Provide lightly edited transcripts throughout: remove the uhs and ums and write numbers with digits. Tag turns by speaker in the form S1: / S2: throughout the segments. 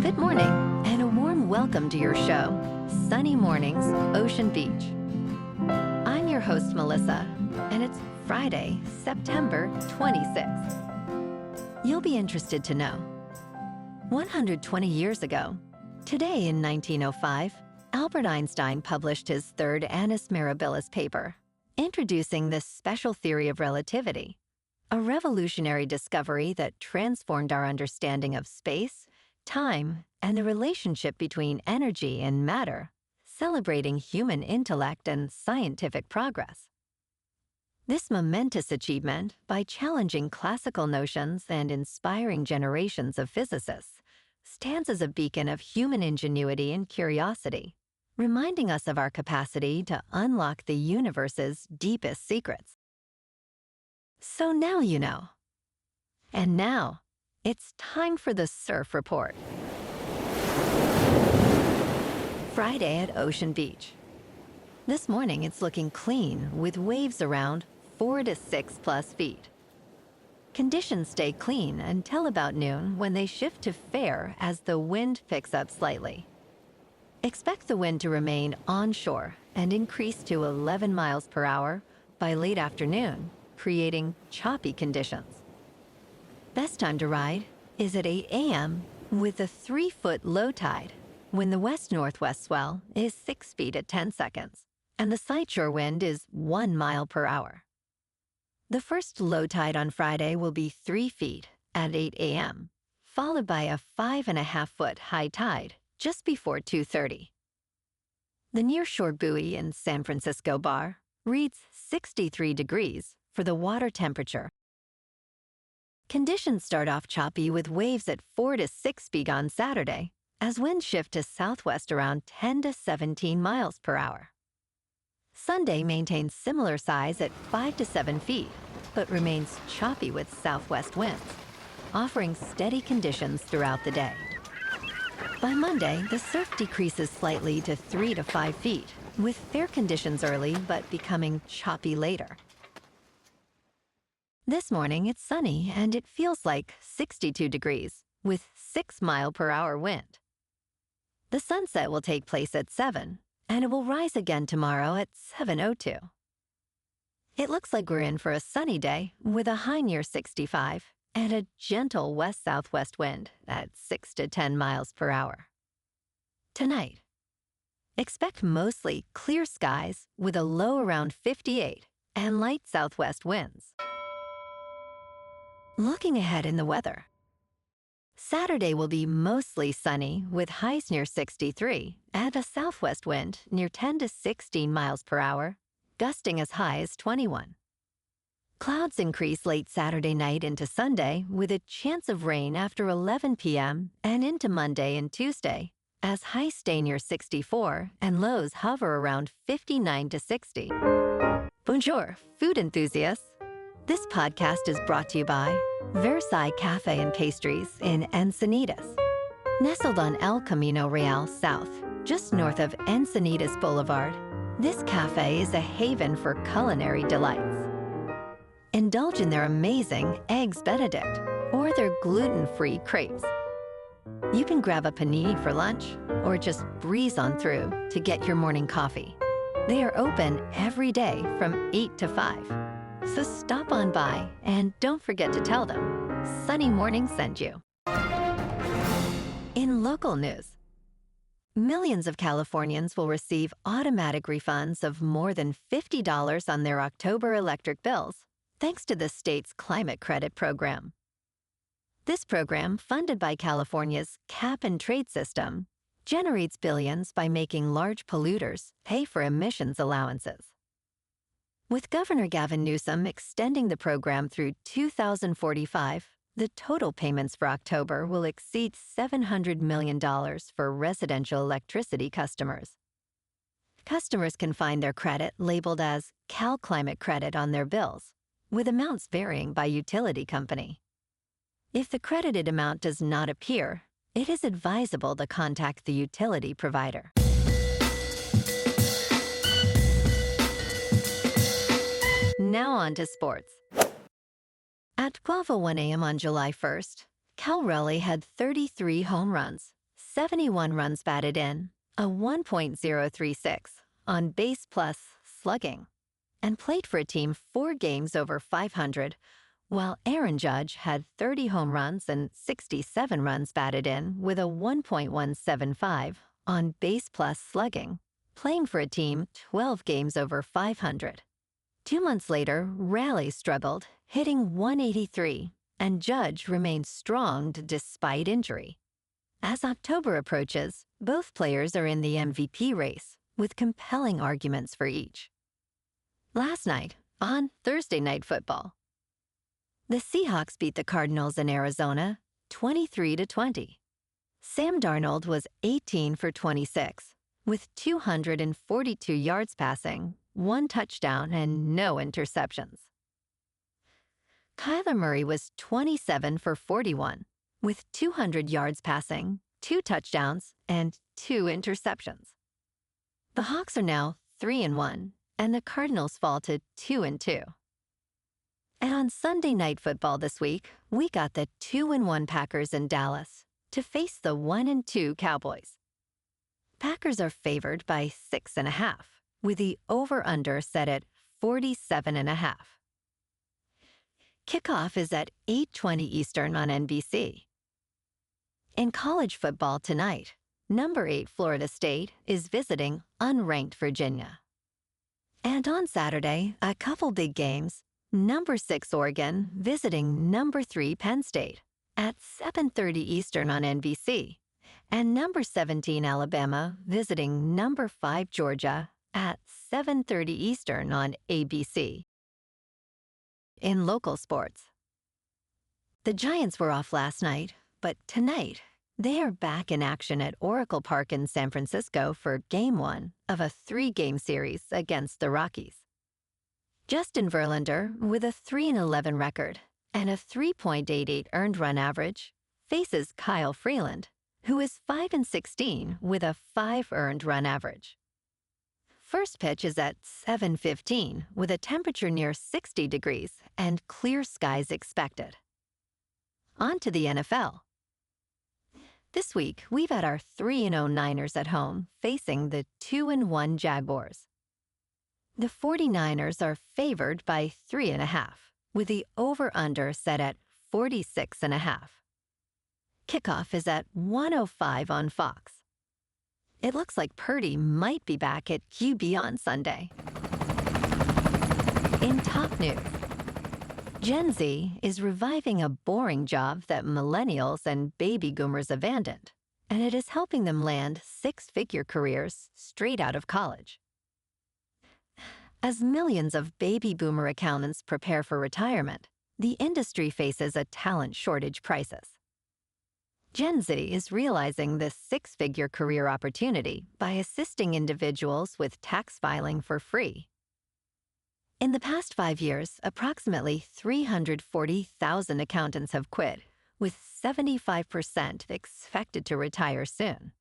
S1: Good morning, and a warm welcome to your show, Sunny Mornings, Ocean Beach. I'm your host, Melissa, and it's Friday, September 26th. You'll be interested to know. 120 years ago, today in 1905, Albert Einstein published his third Annus Mirabilis paper, introducing the special theory of relativity, a revolutionary discovery that transformed our understanding of space, time, and the relationship between energy and matter, celebrating human intellect and scientific progress. This momentous achievement, by challenging classical notions and inspiring generations of physicists, stands as a beacon of human ingenuity and curiosity, reminding us of our capacity to unlock the universe's deepest secrets. So now you know. And now, it's time for the Surf Report. Friday at Ocean Beach. This morning it's looking clean with waves around 4 to 6 plus feet. Conditions stay clean until about noon when they shift to fair as the wind picks up slightly. Expect the wind to remain onshore and increase to 11 miles per hour by late afternoon, creating choppy conditions. Best time to ride is at 8 a.m. with a 3-foot low tide when the west-northwest swell is 6 feet at 10 seconds and the sideshore wind is 1 mile per hour. The first low tide on Friday will be 3 feet at 8 a.m., followed by a 5.5-foot high tide just before 2:30. The nearshore buoy in San Francisco Bar reads 63 degrees for the water temperature. Conditions start off choppy with waves at 4 to 6 feet on Saturday, as winds shift to southwest around 10 to 17 miles per hour. Sunday maintains similar size at 5 to 7 feet, but remains choppy with southwest winds, offering steady conditions throughout the day. By Monday, the surf decreases slightly to 3 to 5 feet, with fair conditions early but becoming choppy later. This morning, it's sunny and it feels like 62 degrees with 6 mile per hour wind. The sunset will take place at 7, and it will rise again tomorrow at 7:02. It looks like we're in for a sunny day with a high near 65 and a gentle west-southwest wind at 6 to 10 miles per hour. Tonight, expect mostly clear skies with a low around 58 and light southwest winds. Looking ahead in the weather. Saturday will be mostly sunny with highs near 63 and a southwest wind near 10 to 16 miles per hour, gusting as high as 21. Clouds increase late Saturday night into Sunday with a chance of rain after 11 p.m. and into Monday and Tuesday, as highs stay near 64 and lows hover around 59 to 60. Bonjour, food enthusiasts. This podcast is brought to you by Versailles Cafe and Pastries in Encinitas. Nestled on El Camino Real South, just north of Encinitas Boulevard, this cafe is a haven for culinary delights. Indulge in their amazing Eggs Benedict or their gluten-free crepes. You can grab a panini for lunch or just breeze on through to get your morning coffee. They are open every day from 8 to 5. So stop on by and don't forget to tell them Sunny Morning sent you. In local news, millions of Californians will receive automatic refunds of more than $50 on their October electric bills, thanks to the state's climate credit program. This program, funded by California's cap and trade system, generates billions by making large polluters pay for emissions allowances. With Governor Gavin Newsom extending the program through 2045, the total payments for October will exceed $700 million for residential electricity customers. Customers can find their credit labeled as Cal Climate Credit on their bills, with amounts varying by utility company. If the credited amount does not appear, it is advisable to contact the utility provider. Now on to sports. At 12:01 a.m. on July 1st, Cal Raleigh had 33 home runs, 71 runs batted in, a 1.036 on base plus slugging, and played for a team 4 games over 500, while Aaron Judge had 30 home runs and 67 runs batted in with a 1.175 on base plus slugging, playing for a team 12 games over 500. 2 months later, Raleigh struggled, hitting 183, and Judge remained strong despite injury. As October approaches, both players are in the MVP race, with compelling arguments for each. Last night, on Thursday Night Football, the Seahawks beat the Cardinals in Arizona 23-20. Sam Darnold was 18 for 26, with 242 yards passing, 1 touchdown, and no interceptions. Kyler Murray was 27 for 41, with 200 yards passing, 2 touchdowns, and 2 interceptions. The Hawks are now 3-1, and the Cardinals fall to 2-2. And on Sunday Night Football this week, we got the 2-1 Packers in Dallas to face the 1-2 Cowboys. Packers are favored by 6.5, with the over-under set at 47.5. Kickoff is at 8:20 Eastern on NBC. In college football tonight, number 8 Florida State is visiting unranked Virginia. And on Saturday, a couple big games. Number 6 Oregon visiting number 3 Penn State at 7:30 Eastern on NBC, and number 17 Alabama visiting number 5 Georgia at 7:30 Eastern on ABC. In local sports, the Giants were off last night, but tonight they are back in action at Oracle Park in San Francisco for Game 1 of a 3-game series against the Rockies. Justin Verlander, with a 3-11 record and a 3.88 earned run average, faces Kyle Freeland, who is 5-16 with a 5 earned run average. First pitch is at 7:15 with a temperature near 60 degrees and clear skies expected. On to the NFL. This week, we've had our 3-0 Niners at home facing the 2-1 Jaguars. The 49ers are favored by 3.5, with the over-under set at 46.5. Kickoff is at 1:05 on Fox. It looks like Purdy might be back at QB on Sunday. In top news, Gen Z is reviving a boring job that millennials and baby boomers abandoned, and it is helping them land 6-figure careers straight out of college. As millions of baby boomer accountants prepare for retirement, the industry faces a talent shortage crisis. Gen Z is realizing this 6-figure career opportunity by assisting individuals with tax filing for free. In the past 5 years, approximately 340,000 accountants have quit, with 75% expected to retire soon.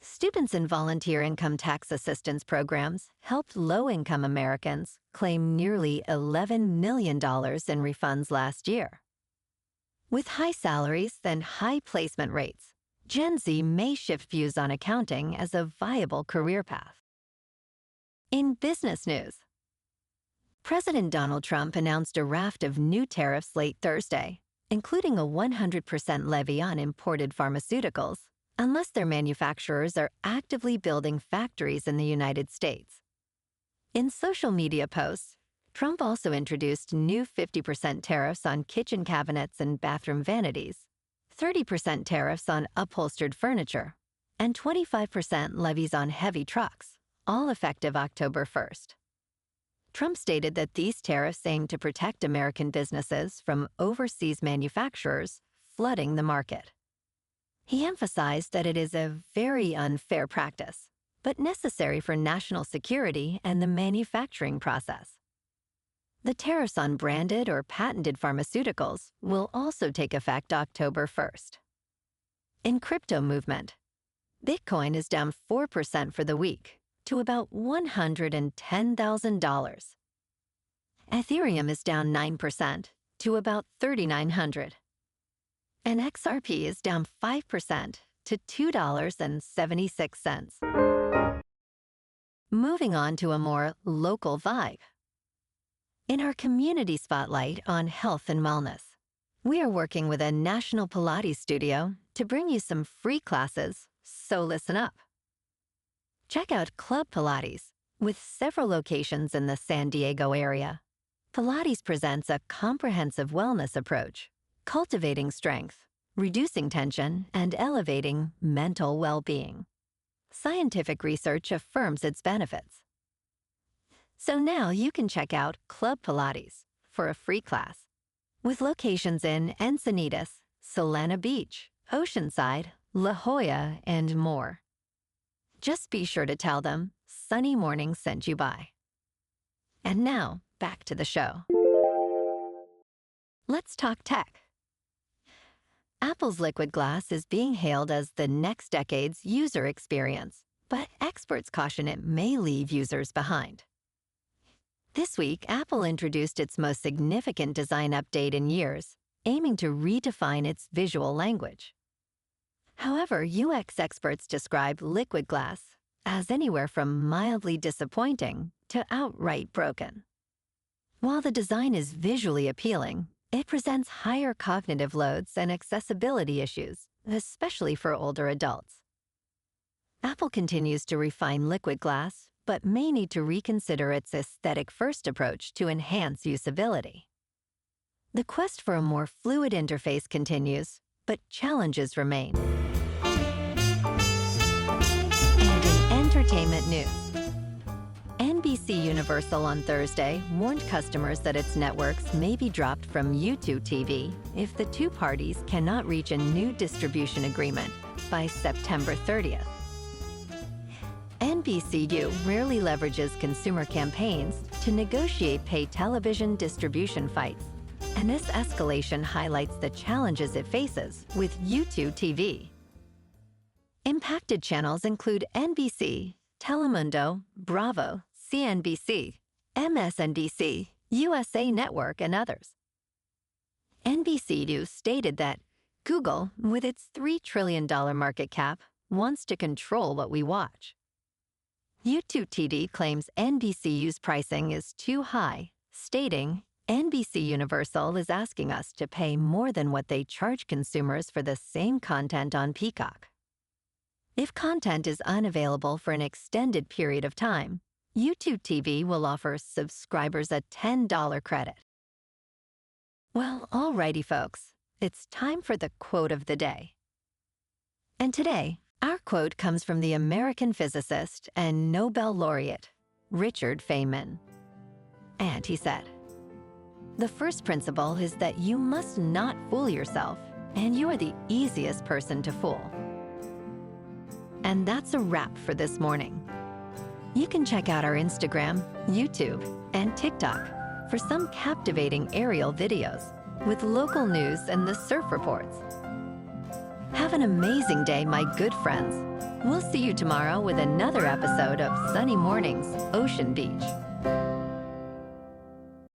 S1: Students in volunteer income tax assistance programs helped low-income Americans claim nearly $11 million in refunds last year. With high salaries and high placement rates, Gen Z may shift views on accounting as a viable career path. In business news, President Donald Trump announced a raft of new tariffs late Thursday, including a 100% levy on imported pharmaceuticals, unless their manufacturers are actively building factories in the United States. In social media posts, Trump also introduced new 50% tariffs on kitchen cabinets and bathroom vanities, 30% tariffs on upholstered furniture, and 25% levies on heavy trucks, all effective October 1st. Trump stated that these tariffs aim to protect American businesses from overseas manufacturers flooding the market. He emphasized that it is a very unfair practice, but necessary for national security and the manufacturing process. The tariffs on branded or patented pharmaceuticals will also take effect October 1st. In crypto movement, Bitcoin is down 4% for the week to about $110,000. Ethereum is down 9% to about $3,900. And XRP is down 5% to $2.76. Moving on to a more local vibe. In our community spotlight on health and wellness, we are working with a national Pilates studio to bring you some free classes, so listen up. Check out Club Pilates, with several locations in the San Diego area. Pilates presents a comprehensive wellness approach, cultivating strength, reducing tension, and elevating mental well-being. Scientific research affirms its benefits. So now you can check out Club Pilates for a free class, with locations in Encinitas, Solana Beach, Oceanside, La Jolla, and more. Just be sure to tell them Sunny Morning sent you by. And now, back to the show. Let's talk tech. Apple's Liquid Glass is being hailed as the next decade's user experience, but experts caution it may leave users behind. This week, Apple introduced its most significant design update in years, aiming to redefine its visual language. However, UX experts describe Liquid Glass as anywhere from mildly disappointing to outright broken. While the design is visually appealing, it presents higher cognitive loads and accessibility issues, especially for older adults. Apple continues to refine Liquid Glass, but may need to reconsider its aesthetic-first approach to enhance usability. The quest for a more fluid interface continues, but challenges remain. And in entertainment news, NBC Universal on Thursday warned customers that its networks may be dropped from YouTube TV if the two parties cannot reach a new distribution agreement by September 30th. NBCU rarely leverages consumer campaigns to negotiate pay television distribution fights, and this escalation highlights the challenges it faces with YouTube TV. Impacted channels include NBC, Telemundo, Bravo, CNBC, MSNBC, USA Network, and others. NBC News stated that Google, with its $3 trillion market cap, wants to control what we watch. YouTube TV claims NBCU's pricing is too high, stating, NBC Universal is asking us to pay more than what they charge consumers for the same content on Peacock. If content is unavailable for an extended period of time, YouTube TV will offer subscribers a $10 credit. Well, alrighty folks, it's time for the quote of the day. And today, our quote comes from the American physicist and Nobel laureate, Richard Feynman. And he said, "The first principle is that you must not fool yourself, and you are the easiest person to fool." And that's a wrap for this morning. You can check out our Instagram, YouTube, and TikTok for some captivating aerial videos with local news and the surf reports. Have an amazing day, my good friends. We'll see you tomorrow with another episode of Sunny Mornings, Ocean Beach.